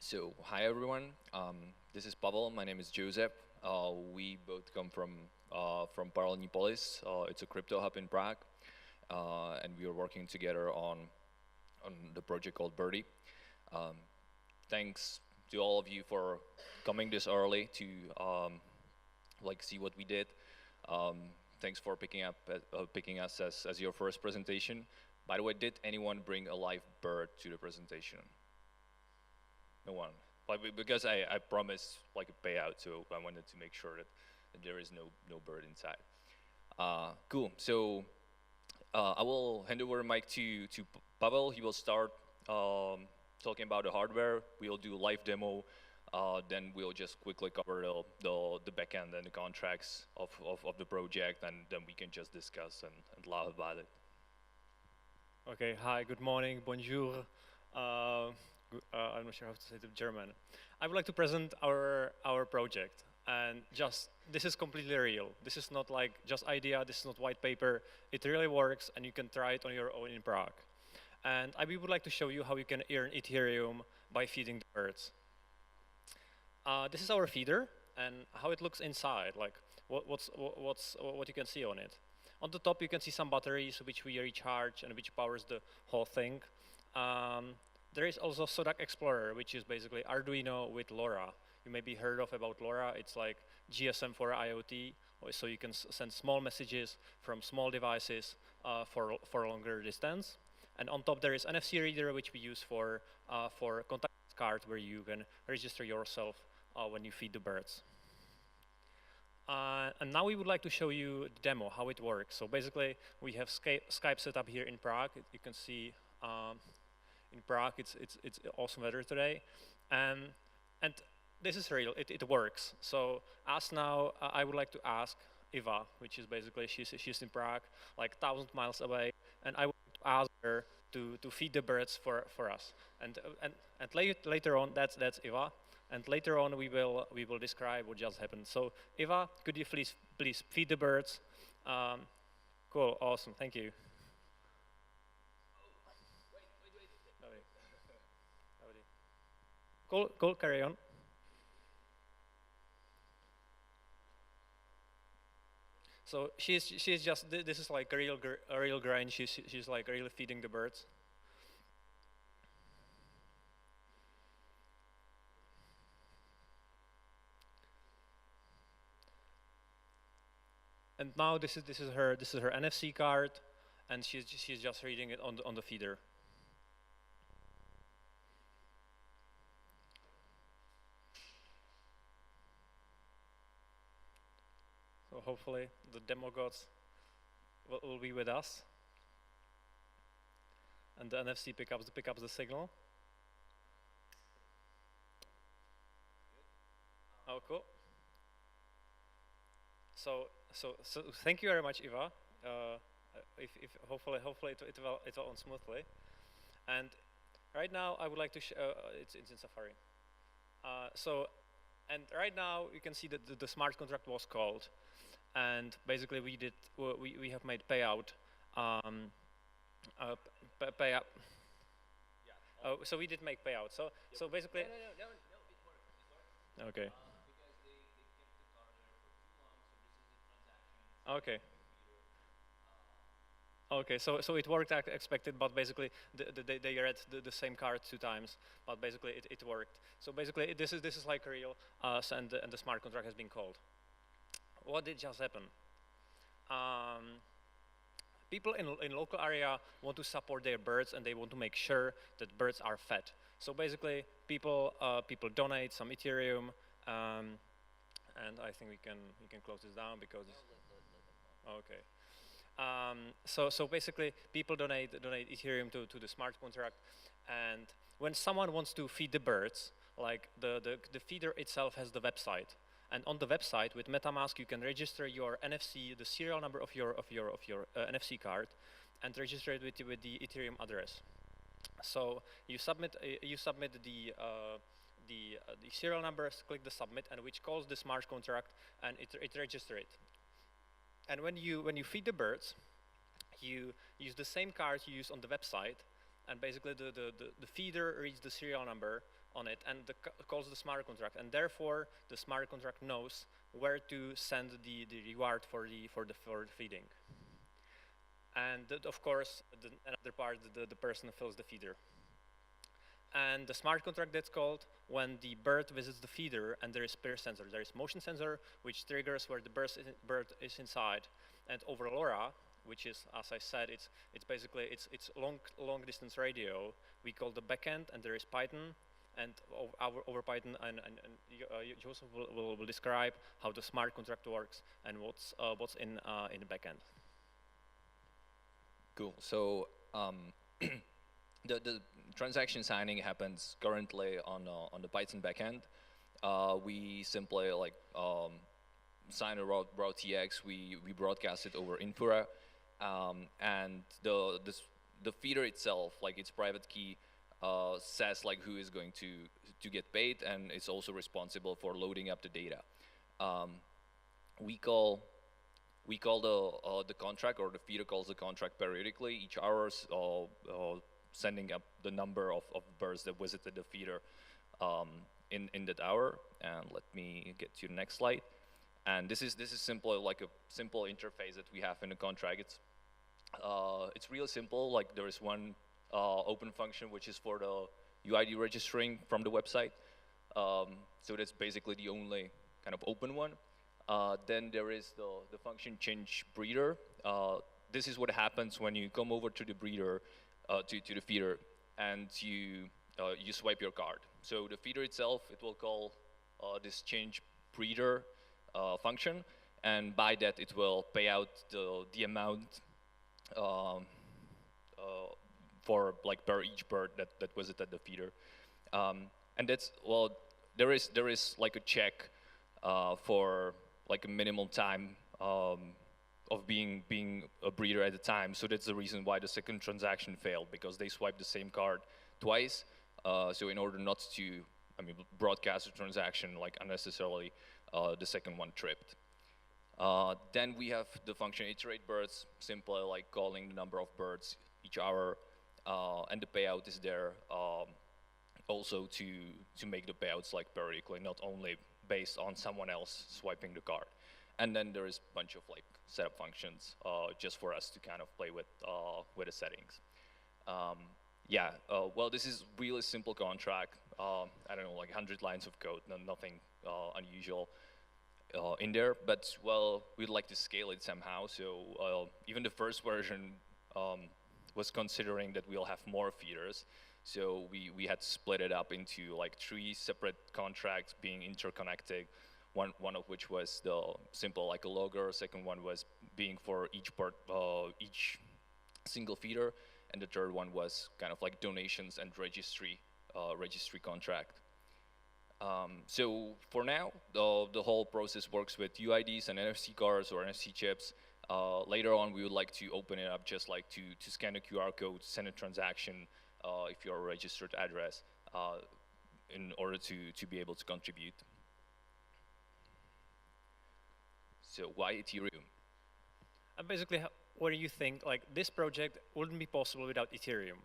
So, hi everyone. This is Pavel. My name is Josef. We both come from Paralelnipolis. It's a crypto hub in Prague, and we are working together on the project called Birdy. Um, Thanks to all of you for coming this early to see what we did. Um, Thanks for picking us as your first presentation. By the way, did anyone bring a live bird to the presentation? No one. Because I promised like a payout, so I wanted to make sure that there is no bird inside. Cool. So I will hand over the mic to Pavel. He will start talking about the hardware. We'll do a live demo. Then we'll just quickly cover the backend and the contracts of the project, and then we can just discuss and laugh about it. Okay, hi, good morning, bonjour. I'm not sure how to say it in German. I would like to present our project, and just this is completely real. This is not like just idea. This is not white paper. It really works, and you can try it on your own in Prague. And we would like to show you how you can earn Ethereum by feeding the birds. This is our feeder, and how it looks inside. Like what you can see on it. On the top, you can see some batteries which we recharge and which powers the whole thing. There is also Sodak Explorer, which is basically Arduino with LoRa. You maybe heard of about LoRa. It's like GSM for IoT, so you can send small messages from small devices for longer distance. And on top, there is NFC reader, which we use for contact card, where you can register yourself when you feed the birds. And now we would like to show you the demo, how it works. So basically, we have Skype set up here in Prague. You can see in Prague, it's awesome weather today. And this is real, it works. So as now, I would like to ask Eva, which is basically, she's in Prague, like 1,000 miles away, and I would ask her to feed the birds for us. And later on, that's Eva. And later on, we will describe what just happened. So, Eva, could you please feed the birds? Cool, awesome, thank you. Cool, carry on. So she's just, this is like a real grind. She's like really feeding the birds. And now this is her NFC card, and she's just reading it on the feeder. So hopefully the demo gods will be with us, and the NFC picks up the signal. Oh, cool. So thank you very much, Eva. If hopefully it will on smoothly. And right now I would like to it's in Safari. And right now you can see that the smart contract was called, and basically we have made payout. Payout. Oh, so we did make payout. So basically. No, okay. Okay. Okay, so it worked as expected, but basically they read the same card 2 times, but basically it worked. So basically this is like real, and the smart contract has been called. What did just happen? People in local area want to support their birds, and they want to make sure that birds are fed. So basically people donate some Ethereum, and I think we can close this down because. Okay. So basically, people donate Ethereum to the smart contract, and when someone wants to feed the birds, like the feeder itself has the website, and on the website with MetaMask you can register your NFC, the serial number of your NFC card, and register it with the Ethereum address. So you submit the serial numbers, click the submit, and which calls the smart contract, and it registers it. And when you feed the birds, you use the same card you use on the website, and basically the feeder reads the serial number on it, and calls the smart contract, and therefore the smart contract knows where to send the reward for the feeding. And of course, another part, the person fills the feeder. And the smart contract that's called when the bird visits the feeder and there is pair sensor. There is motion sensor, which triggers where the bird is inside. And over LoRa, which is, as I said, it's basically it's long distance radio. We call the backend, and there is Python, and over Python, and Josef will describe how the smart contract works and what's in the backend. Cool. So the transaction signing happens currently on the Python backend. We simply sign a route TX. We broadcast it over Infura, and the feeder itself, like its private key, says like who is going to get paid, and it's also responsible for loading up the data. We call the contract, or the feeder calls the contract periodically, each hour, sending up the number of birds that visited the feeder in that hour. And let me get to the next slide. And this is simple, like a simple interface that we have in the contract. It's really simple. Like there is one open function which is for the UID registering from the website. So that's basically the only kind of open one. Then there is the function change breeder. This is what happens when you come over to the breeder, to the feeder, and you swipe your card. So the feeder itself, it will call this change breeder function, and by that it will pay out the amount for like per each bird that visited the feeder. And that's, well, there is like a check for like a minimum time of being a breeder at a time. So that's the reason why the second transaction failed, because they swiped the same card twice. So in order not to, broadcast a transaction like unnecessarily, the second one tripped. Then we have the function iterate birds, simply like calling the number of birds each hour, and the payout is there also to make the payouts like periodically, not only based on someone else swiping the card. And then there is a bunch of like setup functions just for us to kind of play with the settings. Well, this is really simple contract. I don't know, like 100 lines of code, nothing unusual in there. But well, we'd like to scale it somehow. So even the first version was considering that we'll have more feeders. So we had to split it up into like 3 separate contracts being interconnected. One of which was the simple like a logger. Second one was being for each single feeder, and the third one was kind of like donations and registry contract. So for now, the whole process works with UIDs and NFC cards or NFC chips. Later on, we would like to open it up just like to scan a QR code, send a transaction if you're a registered address, in order to be able to contribute. So why Ethereum? And basically, what do you think? Like this project wouldn't be possible without Ethereum.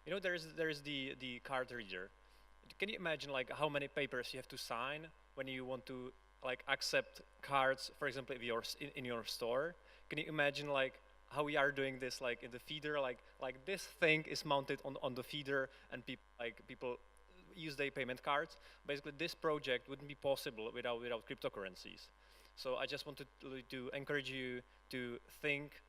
You know, there is the card reader. Can you imagine like how many papers you have to sign when you want to like accept cards, for example, in your store? Can you imagine like how we are doing this like in the feeder? Like this thing is mounted on the feeder, and people use their payment cards. Basically, this project wouldn't be possible without cryptocurrencies. So I just wanted to encourage you to think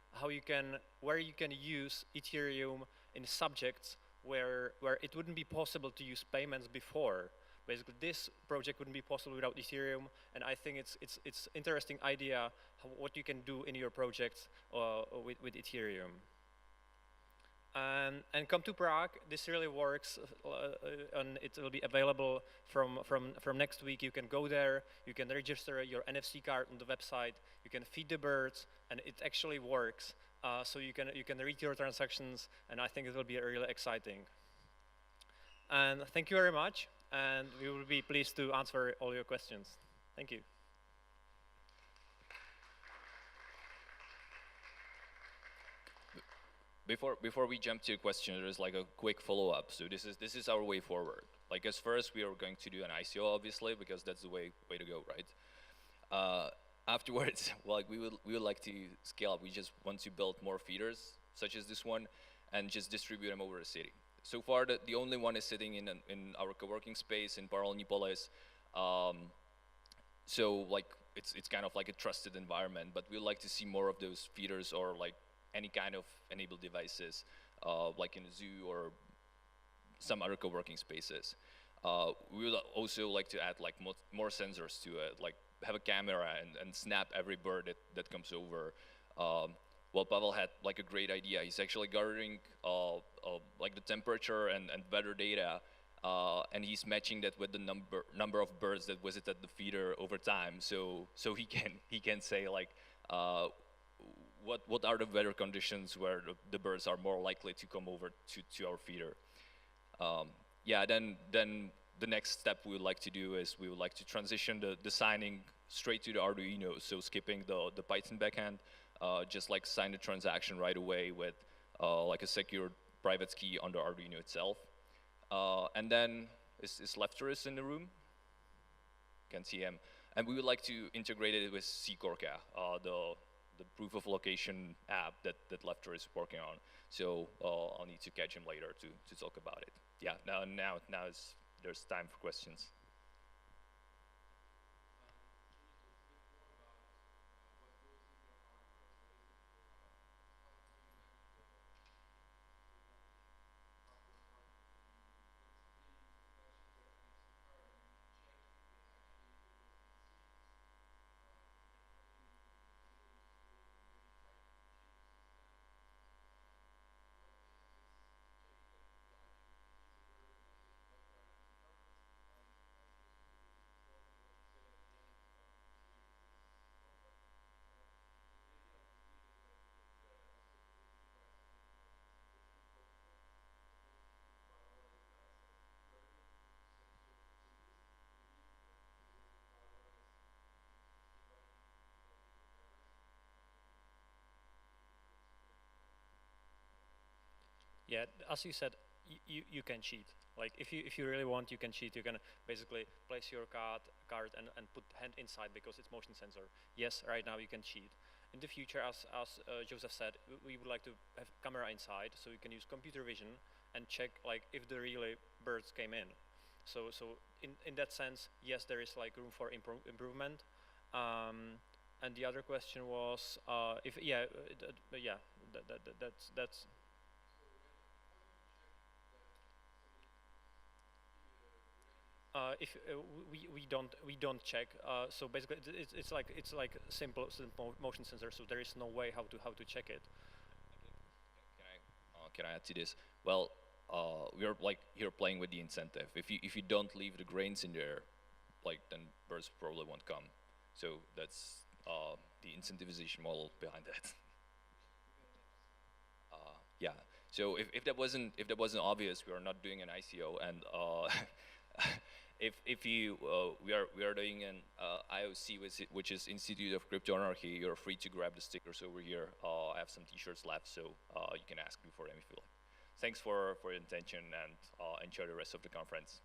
where you can use Ethereum in subjects where it wouldn't be possible to use payments before. Basically, this project wouldn't be possible without Ethereum, and I think it's interesting idea what you can do in your projects with Ethereum. And come to Prague. This really works, and it will be available from next week. You can go there. You can register your NFC card on the website. You can feed the birds, and it actually works. So you can read your transactions, and I think it will be really exciting. And thank you very much. And we will be pleased to answer all your questions. Thank you. Before we jump to your question, there is like a quick follow-up. So this is our way forward. Like as first, we are going to do an ICO, obviously, because that's the way to go, right? Uh, Afterwards, like we would like to scale up. We just want to build more feeders, such as this one, and just distribute them over the city. So far, the only one is sitting in our co-working space in Pavel. Um, so like it's kind of like a trusted environment, but we'd like to see more of those feeders or like any kind of enabled devices, like in a zoo or some other co-working spaces. We would also like to add like more sensors to it, like have a camera and snap every bird that comes over. Well, Pavel had like a great idea. He's actually gathering like the temperature and weather data, and he's matching that with the number of birds that visited the feeder over time. So he can say like what are the weather conditions where the birds are more likely to come over to our feeder. Um, yeah, then the next step we would like to do is we would like to transition the signing straight to the Arduino, so skipping the Python backend, just like sign the transaction right away with like a secured private key on the Arduino itself. And then is Lefteris in the room? Can see him. And we would like to integrate it with Secorca, the proof of location app that Lefter is working on. So I'll need to catch him later to talk about it. Yeah, now there's time for questions. Yeah, as you said, you can cheat. Like if you really want, you can cheat. You can basically place your card and put hand inside because it's motion sensor. Yes, right now you can cheat. In the future, as Joseph said, we would like to have camera inside, so you can use computer vision and check like if the really birds came in. So in that sense, yes, there is like room for improvement. And the other question was if yeah yeah that's if we don't check. So basically, it's like simple motion sensor. So there is no way how to check it. Can I add to this? Well, we're like here playing with the incentive. If you don't leave the grains in there, like then birds probably won't come. So that's the incentivization model behind that. Yeah. So if that wasn't obvious, we are not doing an ICO, and if you we are doing an IOC, which is Institute of Crypto Anarchy. You're free to grab the stickers over here. I have some T-shirts left, so you can ask me for them if you like. Thanks for your attention, and enjoy the rest of the conference.